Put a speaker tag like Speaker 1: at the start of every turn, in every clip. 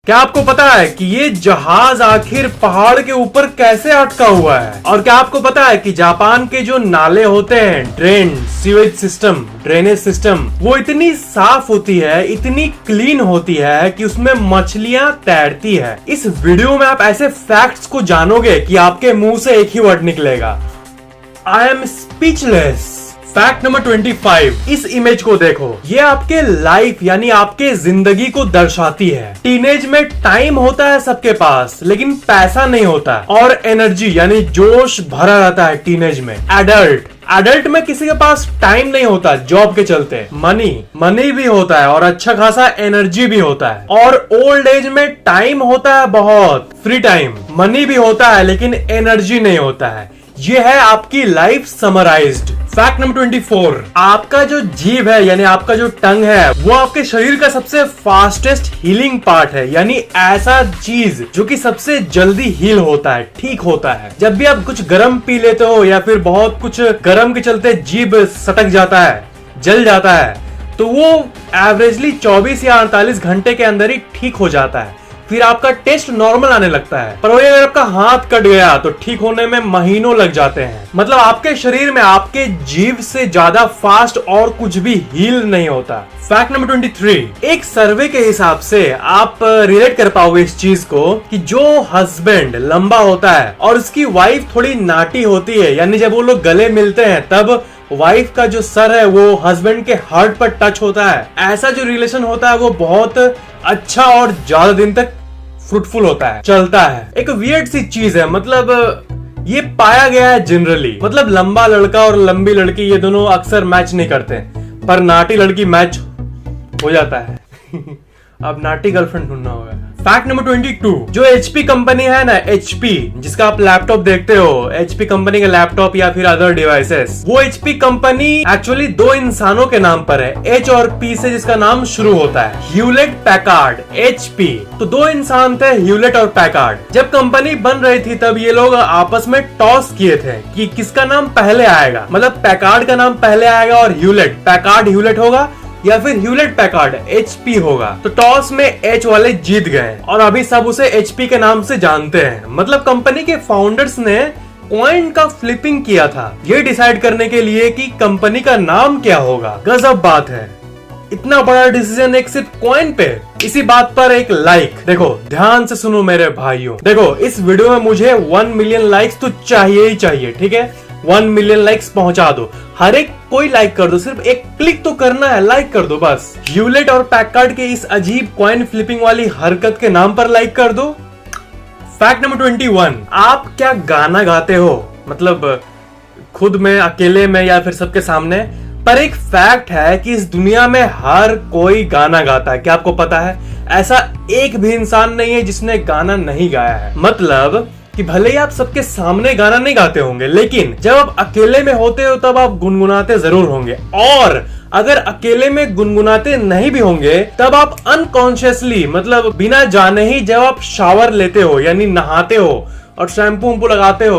Speaker 1: क्या आपको पता है कि ये जहाज आखिर पहाड़ के ऊपर कैसे अटका हुआ है? और क्या आपको पता है कि जापान के जो नाले होते हैं, ड्रेनेज सिस्टम, वो इतनी साफ होती है, इतनी क्लीन होती है कि उसमें मछलियां तैरती है। इस वीडियो में आप ऐसे फैक्ट्स को जानोगे कि आपके मुंह से एक ही वर्ड निकलेगा, I am speechless. Fact number 25, इस इमेज को देखो, ये आपके लाइफ यानी आपके जिंदगी को दर्शाती है। टीनेज में टाइम होता है सबके पास, लेकिन पैसा नहीं होता, और एनर्जी यानी जोश भरा रहता है टीनेज में। एडल्ट में किसी के पास टाइम नहीं होता जॉब के चलते, मनी भी होता है और अच्छा खासा एनर्जी भी होता है। और ओल्ड एज में टाइम होता है बहुत, फ्री टाइम, मनी भी होता है लेकिन एनर्जी नहीं होता है। ये है आपकी लाइफ समराइज्ड। फैक्ट नंबर 24, आपका जो जीभ है यानी आपका जो टंग है, वो आपके शरीर का सबसे फास्टेस्ट हीलिंग पार्ट है, यानी ऐसा चीज जो कि सबसे जल्दी हील होता है, ठीक होता है। जब भी आप कुछ गर्म पी लेते हो या फिर बहुत कुछ गर्म के चलते जीभ सटक जाता है, जल जाता है, तो वो एवरेजली 24 या 48 घंटे के अंदर ही ठीक हो जाता है। फिर आपका टेस्ट नॉर्मल आने लगता है। पर वही अगर आपका हाथ कट गया तो ठीक होने में महीनों लग जाते हैं। मतलब आपके शरीर में आपके जीभ से ज्यादा फास्ट और कुछ भी हील नहीं होता। फैक्ट नंबर 23, एक सर्वे के हिसाब से आप रिलेट कर पाओगे इस चीज को कि जो हस्बैंड लंबा होता है और उसकी वाइफ थोड़ी नाटी होती है, यानी जब वो लोग गले मिलते हैं तब वाइफ का जो सर है वो हस्बैंड के हार्ट पर टच होता है, ऐसा जो रिलेशन होता है वो बहुत अच्छा और ज्यादा दिन तक फ्रूटफुल होता है, चलता है। एक वियर्ड सी चीज है, मतलब ये पाया गया है जनरली, मतलब लंबा लड़का और लंबी लड़की ये दोनों अक्सर मैच नहीं करते, पर नाटी लड़की मैच हो जाता है। अब नाटी गर्लफ्रेंड ढूंढना होगा। फैक्ट नंबर 22, जो HP कंपनी है ना, HP जिसका आप लैपटॉप देखते हो, HP कंपनी का लैपटॉप या फिर अदर डिवाइसेस, वो HP कंपनी एक्चुअली दो इंसानों के नाम पर है, H और P से जिसका नाम शुरू होता है, ह्यूलेट पैकार्ड, HP। तो दो इंसान थे, ह्यूलेट और पैकार्ड। जब कंपनी बन रही थी तब ये लोग आपस में टॉस किए थे कि किसका नाम पहले आएगा, मतलब पैकार्ड का नाम पहले आएगा और पैकार्ड ह्यूलेट होगा या फिर ह्यूलेट पैकार्ड HP होगा। तो टॉस में H वाले जीत गए और अभी सब उसे HP के नाम से जानते हैं। मतलब कंपनी के फाउंडर्स ने कॉइन का फ्लिपिंग किया था ये डिसाइड करने के लिए कि कंपनी का नाम क्या होगा। गजब बात है, इतना बड़ा डिसीजन एक सिर्फ कॉइन पे। इसी बात पर एक लाइक, देखो ध्यान से सुनो मेरे भाइयों, देखो इस वीडियो में मुझे 1 मिलियन लाइक्स तो चाहिए ही चाहिए, ठीक है? 1 मिलियन लाइक्स पहुंचा दो, हर एक कोई लाइक कर दो, सिर्फ एक क्लिक तो करना है, लाइक कर दो बस। ह्यूलेट और पैकार्ड के इस अजीब कॉइन फ्लिपिंग वाली हरकत के नाम पर लाइक कर दो। फैक्ट नंबर 21, आप क्या गाना गाते हो, मतलब खुद में, अकेले में या फिर सबके सामने? पर एक फैक्ट है कि इस दुनिया में हर कोई गाना गाता है। क्या आपको पता है? ऐसा एक भी इंसान नहीं है जिसने गाना नहीं गाया है। मतलब कि भले ही आप सबके सामने गाना नहीं गाते होंगे, लेकिन जब आप अकेले में होते हो तब आप गुनगुनाते जरूर होंगे। और अगर अकेले में गुनगुनाते नहीं भी होंगे तब आप अनकॉन्शियसली, मतलब बिना जाने ही, जब आप शावर लेते हो यानी नहाते हो और शैम्पू लगाते हो,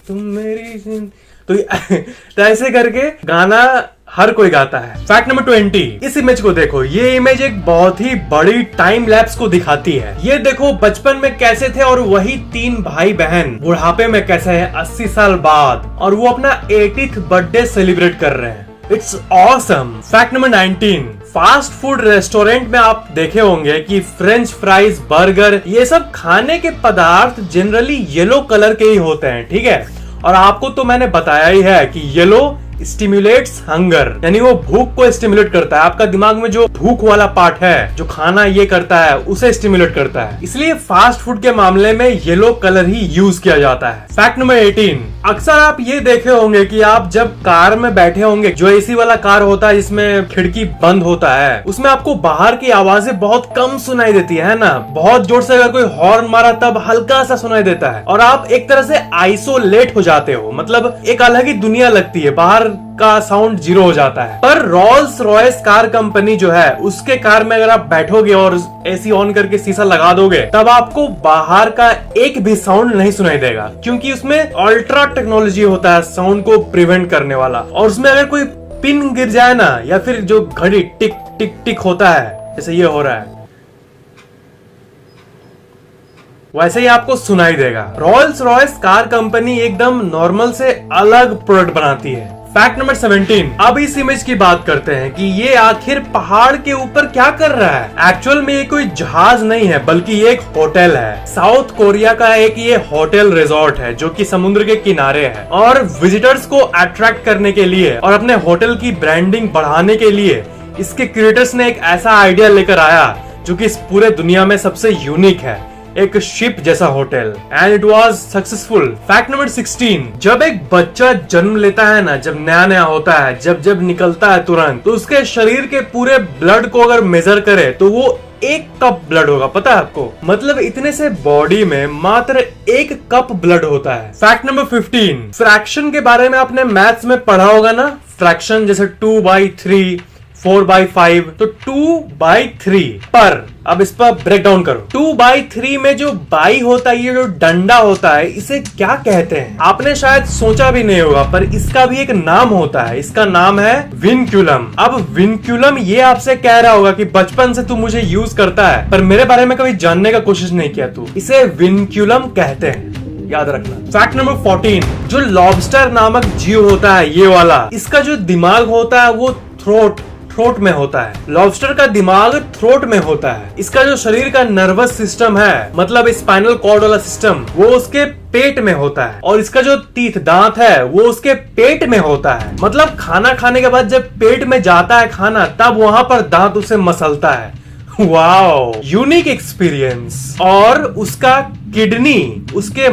Speaker 1: तुम मेरी तो ऐसे करके गाना हर कोई गाता है। फैक्ट नंबर 20, इस इमेज को देखो, ये इमेज एक बहुत ही बड़ी टाइम लैप्स को दिखाती है। ये देखो बचपन में कैसे थे और वही 3 भाई बहन बुढ़ापे में कैसे हैं 80 साल बाद, और वो अपना 80th बर्थडे सेलिब्रेट कर रहे हैं। It's awesome. Fact number 19, fast food restaurant में आप देखे होंगे कि फ्रेंच फ्राइज, बर्गर, ये सब खाने के पदार्थ जनरली येलो कलर के ही होते हैं, ठीक है? और आपको तो मैंने बताया ही है कि येलो स्टिमुलेट्स हंगर, यानी वो भूख को स्टिमुलेट करता है। आपका दिमाग में जो भूख वाला पार्ट है, जो खाना ये करता है, उसे स्टिमुलेट करता है। इसलिए फास्ट फूड के मामले में येलो कलर ही यूज किया जाता है। फैक्ट नंबर 18, अक्सर आप ये देखे होंगे कि आप जब कार में बैठे होंगे, जो एसी वाला कार होता है जिसमें खिड़की बंद होता है, उसमें आपको बाहर की आवाजें बहुत कम सुनाई देती है ना? बहुत जोर से अगर कोई हॉर्न मारा तब हल्का सा सुनाई देता है और आप एक तरह से आइसोलेट हो जाते हो, मतलब एक अलग ही दुनिया लगती है, बाहर का साउंड 0 हो जाता है। पर रोल्स रॉयस कार कंपनी जो है, उसके कार में अगर आप बैठोगे और एसी ऑन करके शीशा लगा दोगे तब आपको बाहर का एक भी साउंड नहीं सुनाई देगा, क्योंकि उसमें अल्ट्रा टेक्नोलॉजी होता है साउंड को प्रिवेंट करने वाला। और उसमें अगर कोई पिन गिर जाए ना, या फिर जो घड़ी टिक टिक टिक होता है, जैसे ये हो रहा है, वैसे ही आपको सुनाई देगा। रॉयल्स रॉयस कार कंपनी एकदम नॉर्मल से अलग प्रोडक्ट बनाती है। Fact number 17। अब इस इमेज की बात करते हैं कि ये आखिर पहाड़ के ऊपर क्या कर रहा है। एक्चुअल में ये कोई जहाज नहीं है बल्कि ये एक होटल है। साउथ कोरिया का एक ये होटल रिजॉर्ट है जो कि समुद्र के किनारे है और विजिटर्स को अट्रैक्ट करने के लिए और अपने होटल की ब्रांडिंग बढ़ाने के लिए इसके क्रिएटर्स ने एक ऐसा आइडिया लेकर आया जो कि इस पूरे दुनिया में सबसे यूनिक है, एक शिप जैसा hotel, and it was successful. Fact number 16। जब एक बच्चा जन्म लेता है ना, जब नया नया होता है, जब निकलता है तुरंत, तो उसके शरीर के पूरे ब्लड को अगर मेजर करे तो वो 1 कप ब्लड होगा। पता है आपको? मतलब इतने से बॉडी में मात्र 1 कप ब्लड होता है। Fact number 15। फ्रैक्शन के बारे में आपने मैथ्स में पढ़ा होगा ना, फ्रैक्शन जैसे 2/3, 4/5, तो 2/3 पर अब इस पर ब्रेक डाउन करो। 2/3 में जो बाई होता है, ये जो डंडा होता है, इसे क्या कहते हैं? आपने शायद सोचा भी नहीं होगा, पर इसका भी एक नाम होता है। इसका नाम है विनक्यूलम। अब विनक्यूलम ये आपसे कह रहा होगा कि बचपन से तू मुझे यूज करता है पर मेरे बारे में कभी जानने का कोशिश नहीं किया तू। इसे विनक्यूलम कहते हैं, याद रखना। Fact number 14। जो लॉबस्टर नामक जीव होता है, ये वाला, इसका जो दिमाग होता है वो थ्रोट में होता है। लॉबस्टर का दिमाग थ्रोट में होता है। इसका जो शरीर का नर्वस सिस्टम है, मतलब स्पाइनल कॉर्ड वाला सिस्टम, वो उसके पेट में होता है और इसका जो टीथ, दांत है, वो उसके पेट में होता है। मतलब खाना खाने के बाद जब पेट में जाता है खाना, तब वहां पर दांत उसे मसलता है। Wow, unique experience. और उसका किडनी उसके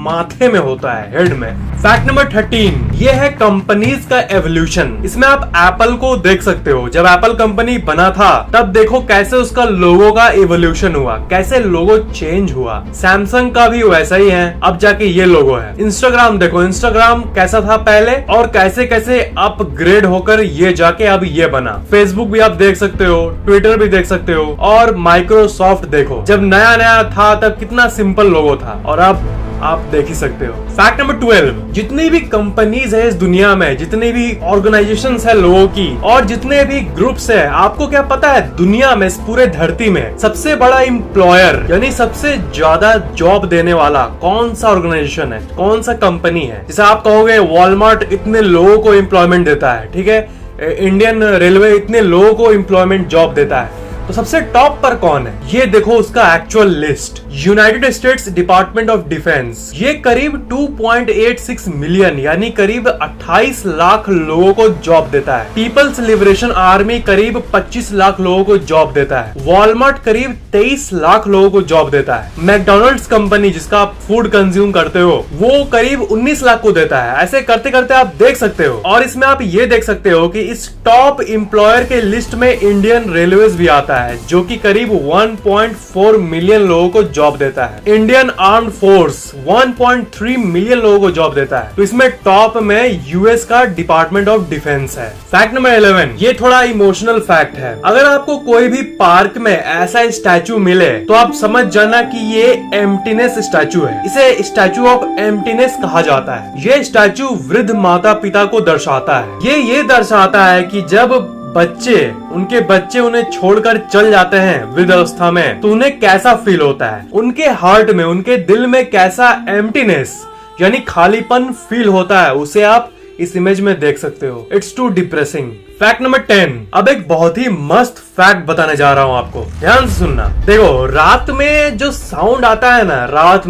Speaker 1: माथे में होता है, हेड में। Fact number 13। ये है कंपनीज का एवोल्यूशन। इसमें आप एप्पल को देख सकते हो। जब एप्पल कंपनी बना था तब देखो कैसे उसका लोगो का एवोल्यूशन हुआ, कैसे लोगो चेंज हुआ। सैमसंग का भी वैसा ही है, अब जाके ये लोगो है। इंस्टाग्राम देखो, इंस्टाग्राम कैसा था पहले और कैसे कैसे अपग्रेड होकर ये जाके अब ये बना। फेसबुक भी आप देख सकते हो, ट्विटर भी देख सकते हो, और माइक्रोसॉफ्ट देखो, जब नया नया था तब कितना सिंपल लोगो था और अब आप देख ही सकते हो। Fact number 12। जितनी भी कंपनीज है इस दुनिया में, जितनी भी ऑर्गेनाइजेशंस है लोगों की, और जितने भी ग्रुप्स है, आपको क्या पता है दुनिया में, इस पूरे धरती में सबसे बड़ा एम्प्लॉयर यानी सबसे ज्यादा जॉब देने वाला कौन सा ऑर्गेनाइजेशन है, कौन सा कंपनी है? जैसे आप कहोगे वॉलमार्ट इतने लोगों को एम्प्लॉयमेंट देता है, ठीक है, इंडियन रेलवे इतने लोगों को एम्प्लॉयमेंट जॉब देता है, तो सबसे टॉप पर कौन है? ये देखो उसका actual list. United states department of defence, ये करीब 2.86 मिलियन यानी करीब 28 लाख लोगों को जॉब देता है। पीपल्स लिबरेशन आर्मी करीब 25 लाख लोगों को जॉब देता है। वॉलमार्ट करीब 23 लाख लोगों को जॉब देता है। मैकडोनल्ड्स कंपनी जिसका आप फूड कंज्यूम करते हो, वो करीब 19 लाख को देता है। ऐसे करते करते आप देख सकते हो। और इसमें आप ये देख सकते हो कि इस टॉप एम्प्लॉयर के लिस्ट में इंडियन रेलवेज भी आता है, जो कि करीब 1.4 मिलियन लोगों को जॉब देता है। इंडियन आर्म्ड फोर्स 1.3 मिलियन लोगों को जॉब देता है। तो इसमें टॉप में यूएस का डिपार्टमेंट ऑफ डिफेंस है। Fact number 11। ये थोड़ा इमोशनल फैक्ट है। अगर आपको कोई भी पार्क में ऐसा स्टैचू मिले तो आप समझ जाना कि ये एम्प्टीनेस स्टैचू है। इसे स्टैचू ऑफ एम्प्टीनेस कहा जाता है। ये स्टैचू वृद्ध माता पिता को दर्शाता है। ये दर्शाता है कि जब उनके बच्चे उन्हें छोड़कर चल जाते हैं वृद्धावस्था में, तो उन्हें कैसा फील होता है, उनके हार्ट में, उनके दिल में कैसा एम्प्टीनेस यानी खालीपन फील होता है, उसे आप इस इमेज में देख सकते हो। It's too depressing. Fact number 10। अब एक बहुत ही मस्त फैक्ट बताने जा रहा हूँ आपको, ध्यान से सुनना। देखो, रात में जो साउंड आता है ना, रात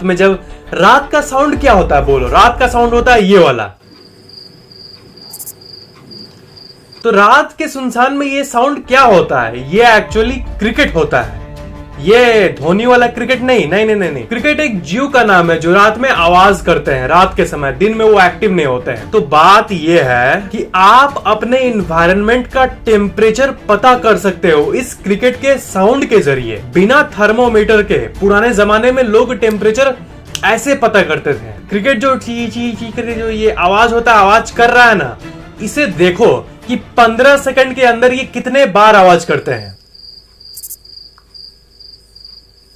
Speaker 1: में जब रात का साउंड क्या होता है बोलो? रात का साउंड होता है ये वाला। तो रात के सुनसान में ये साउंड क्या होता है? ये एक्चुअली क्रिकेट होता है। ये धोनी वाला क्रिकेट नहीं। क्रिकेट एक जीव का नाम है जो रात में आवाज करते हैं रात के समय, दिन में वो एक्टिव नहीं होते हैं। तो बात ये है कि आप अपने इन्वायरमेंट का टेम्परेचर पता कर सकते हो इस क्रिकेट के साउंड के जरिए, बिना थर्मोमीटर के। पुराने जमाने में लोग टेम्परेचर ऐसे पता करते थे। क्रिकेट जो ची ची ची करके जो ये आवाज होता है, आवाज कर रहा है ना, इसे देखो कि 15 सेकंड के अंदर ये कितने बार आवाज करते हैं।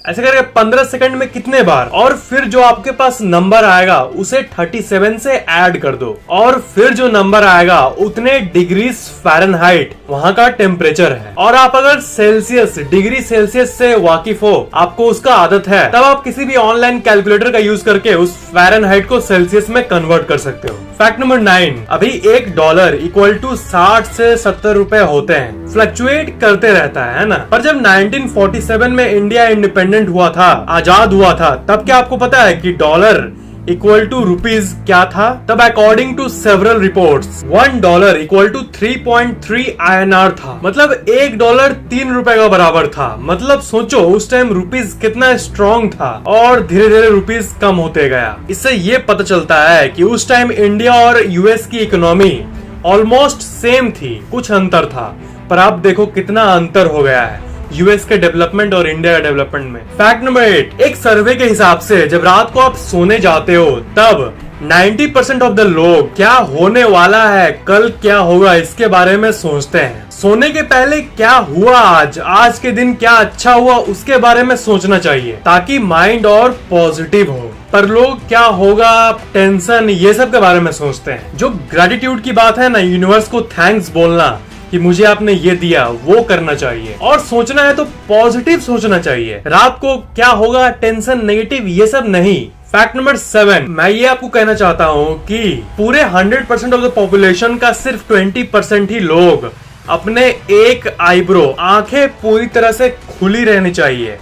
Speaker 1: ऐसे करके 15 सेकंड में कितने बार, और फिर जो आपके पास नंबर आएगा उसे 37 से ऐड कर दो, और फिर जो नंबर आएगा उतने डिग्रीज फ़ारेनहाइट वहां का टेम्परेचर है। और आप अगर सेल्सियस, डिग्री सेल्सियस से वाकिफ हो, आपको उसका आदत है, तब आप किसी भी ऑनलाइन कैलकुलेटर का यूज करके उस फ़ारेनहाइट को सेल्सियस में कन्वर्ट कर सकते हो। फैक्ट नंबर 9, अभी $1 इक्वल टू 60 से 70 रुपए होते हैं। फ्लक्चुएट करते रहता है ना। पर जब 1947 में इंडिया इंडिपेंडेंट हुआ था, आजाद हुआ था, तब क्या आपको पता है कि डॉलर इक्वल टू रुपीज क्या था? तब according to several reports $1 equal to 3.3 INR था। मतलब $1 3 रुपए का बराबर था। मतलब सोचो उस टाइम रुपीज कितना स्ट्रॉन्ग था, और धीरे धीरे रुपीज कम होते गया। इससे ये पता चलता है कि उस टाइम इंडिया और यूएस की इकोनॉमी ऑलमोस्ट सेम थी, कुछ अंतर था, पर आप देखो कितना अंतर हो गया है यूएस के डेवलपमेंट और इंडिया के डेवलपमेंट में। फैक्ट नंबर 8, एक सर्वे के हिसाब से जब रात को आप सोने जाते हो तब 90% ऑफ द लोग क्या होने वाला है, कल क्या होगा, इसके बारे में सोचते हैं। सोने के पहले क्या हुआ आज के दिन क्या अच्छा हुआ, उसके बारे में सोचना चाहिए ताकि माइंड और पॉजिटिव हो। पर लोग क्या होगा, टेंशन, ये सब के बारे में सोचते हैं। जो ग्रेटिट्यूड की बात है ना, यूनिवर्स को थैंक्स बोलना कि मुझे आपने ये दिया, वो करना चाहिए। और सोचना है तो पॉजिटिव सोचना चाहिए। रात को क्या होगा, टेंशन, नेगेटिव, ये सब नहीं। फैक्ट नंबर 7, मैं ये आपको कहना चाहता हूँ कि पूरे 100% ऑफ द पॉपुलेशन का सिर्फ 20% ही लोग अपने एक आईब्रो, आंखें पूरी तरह से खुली रहनी चाहिए।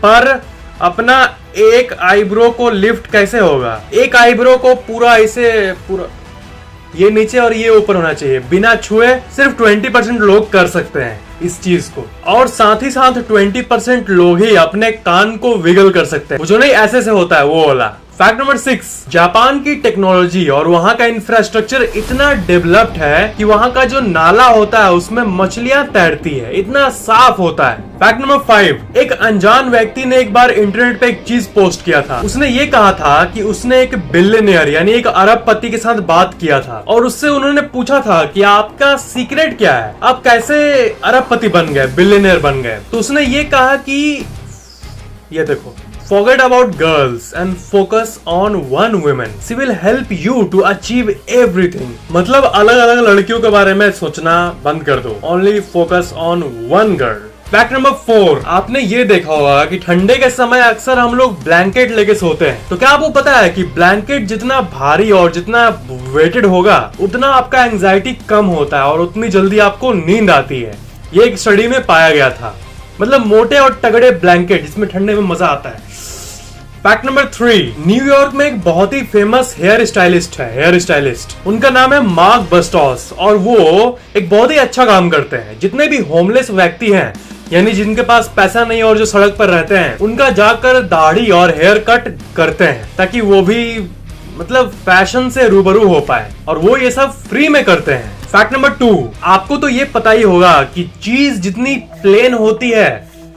Speaker 1: पर अपना एक आईब्रो को लिफ्ट कैसे होगा? एक आईब्रो को पूरा ऐसे, पूरा ये नीचे और ये ऊपर होना चाहिए, बिना छुए सिर्फ 20% लोग कर सकते हैं इस चीज को। और साथ ही साथ 20% लोग ही अपने कान को विगल कर सकते हैं, जो नहीं ऐसे से होता है वो वाला। फैक्ट नंबर 6, जापान की टेक्नोलॉजी और वहाँ का इंफ्रास्ट्रक्चर इतना डेवलप्ड है कि वहाँ का जो नाला होता है उसमें मछलियाँ तैरती है, इतना साफ होता है। फैक्ट नंबर 5, एक अनजान व्यक्ति ने एक बार इंटरनेट पे एक चीज पोस्ट किया था। उसने ये कहा था कि उसने एक बिलियनियर यानी एक अरबपति के साथ बात किया था, और उससे उन्होंने पूछा था कि आपका सीक्रेट क्या है, आप कैसे अरबपति बन गए, बिलियनियर बन गए? तो उसने ये कहा कि ये देखो, forget about girls and focus on one woman. She will help you to achieve everything. मतलब अलग अलग लड़कियों के बारे में सोचना बंद कर दो, only focus on one girl. Fact number 4, आपने ये देखा होगा कि ठंडे के समय अक्सर हम लोग ब्लैंकेट लेके सोते हैं। तो क्या आपको पता है कि ब्लैंकेट जितना भारी और जितना वेटेड होगा उतना आपका एंजाइटी कम होता है और उतनी जल्दी आपको नींद आती है। ये एक स्टडी में पाया गया था। मतलब मोटे और तगड़े ब्लैंकेट जिसमें ठंडे में मजा आता है। फैक्ट नंबर 3, न्यूयॉर्क में एक बहुत ही फेमस हेयर स्टाइलिस्ट। उनका नाम है मार्क बस्टॉस, और वो एक बहुत ही अच्छा काम करते हैं। जितने भी होमलेस व्यक्ति हैं, यानी जिनके पास पैसा नहीं और जो सड़क पर रहते हैं, उनका जाकर दाढ़ी और हेयर कट करते हैं ताकि वो भी मतलब फैशन से रूबरू हो पाए, और वो ये सब फ्री में करते हैं। फैक्ट नंबर 2, आपको तो ये पता ही होगा कि चीज जितनी प्लेन होती है,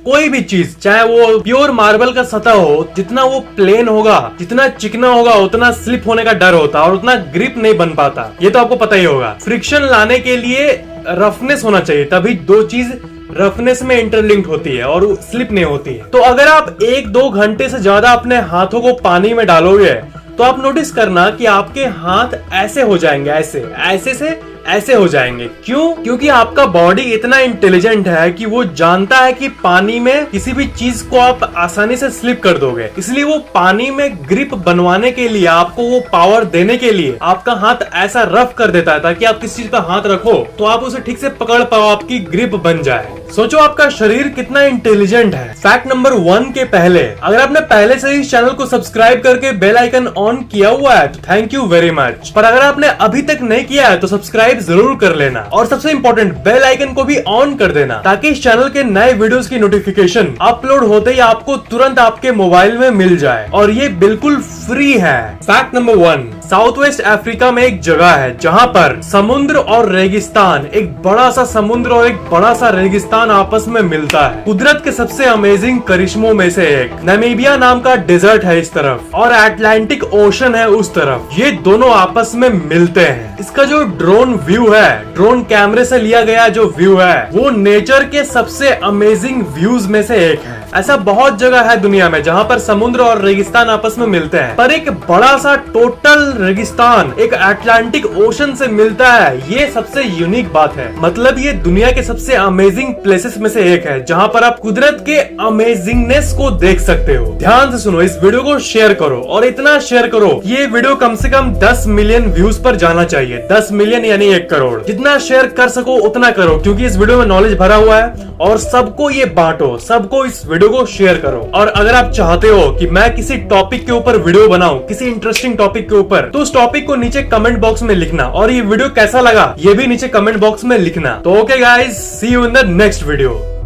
Speaker 1: कोई भी चीज, चाहे वो प्योर मार्बल का सतह हो, जितना वो प्लेन होगा, जितना चिकना होगा, उतना स्लिप होने का डर होता है और उतना ग्रिप नहीं बन पाता। ये तो आपको पता ही होगा। फ्रिक्शन लाने के लिए रफनेस होना चाहिए, तभी दो चीज रफनेस में इंटरलिंक्ड होती है और स्लिप नहीं होती है। तो अगर आप 1-2 घंटे से ज्यादा अपने हाथों को पानी में डालोगे तो आप नोटिस करना कि आपके हाथ ऐसे हो जाएंगे, ऐसे से ऐसे हो जाएंगे। क्यों? क्योंकि आपका बॉडी इतना इंटेलिजेंट है कि वो जानता है कि पानी में किसी भी चीज को आप आसानी से स्लिप कर दोगे, इसलिए वो पानी में ग्रिप बनवाने के लिए, आपको वो पावर देने के लिए आपका हाथ ऐसा रफ कर देता है ताकि आप किसी चीज पर हाथ रखो तो आप उसे ठीक से पकड़ पाओ, आपकी ग्रिप बन जाए। सोचो आपका शरीर कितना इंटेलिजेंट है। फैक्ट नंबर 1 के पहले, अगर आपने पहले से ही इस चैनल को सब्सक्राइब करके बेल आइकन ऑन किया हुआ है तो थैंक यू वेरी मच। पर अगर आपने अभी तक नहीं किया है तो सब्सक्राइब जरूर कर लेना, और सबसे इम्पोर्टेंट बेल आइकन को भी ऑन कर देना ताकि इस चैनल के नए वीडियोस की नोटिफिकेशन अपलोड होते ही आपको तुरंत आपके मोबाइल में मिल जाए, और ये बिल्कुल फ्री है। Fact number 1, south west Africa में एक जगह है जहाँ पर समुद्र और रेगिस्तान, एक बड़ा सा समुद्र और एक बड़ा सा रेगिस्तान आपस में मिलता है। कुदरत के सबसे अमेजिंग करिश्मों में से एक नामीबिया नाम का डेजर्ट है इस तरफ, और अटलांटिक ओशन है उस तरफ। ये दोनों आपस में मिलते हैं। इसका जो ड्रोन व्यू है, ड्रोन कैमरे से लिया गया जो व्यू है, वो नेचर के सबसे अमेजिंग व्यूज में से एक है। ऐसा बहुत जगह है दुनिया में जहाँ पर समुद्र और रेगिस्तान आपस में मिलते हैं, पर एक बड़ा सा टोटल रेगिस्तान एक अटलांटिक ओशन से मिलता है। ये सबसे यूनिक बात है। मतलब ये दुनिया के सबसे अमेजिंग प्लेसेस में से एक है जहाँ पर आप कुदरत के अमेजिंगनेस को देख सकते हो। ध्यान से सुनो, इस वीडियो को शेयर करो और इतना शेयर करो कि ये वीडियो कम से कम 10 मिलियन व्यूज पर जाना चाहिए। 10 मिलियन यानी 1 करोड़। जितना शेयर कर सको उतना करो, क्योंकि इस वीडियो में नॉलेज भरा हुआ है। और सबको ये बांटो, सबको इस वीडियो को शेयर करो। और अगर आप चाहते हो कि मैं किसी टॉपिक के ऊपर वीडियो बनाऊं, किसी इंटरेस्टिंग टॉपिक के ऊपर, तो उस टॉपिक को नीचे कमेंट बॉक्स में लिखना और ये वीडियो कैसा लगा ये भी नीचे कमेंट बॉक्स में लिखना। तो okay guys, see you in the next video.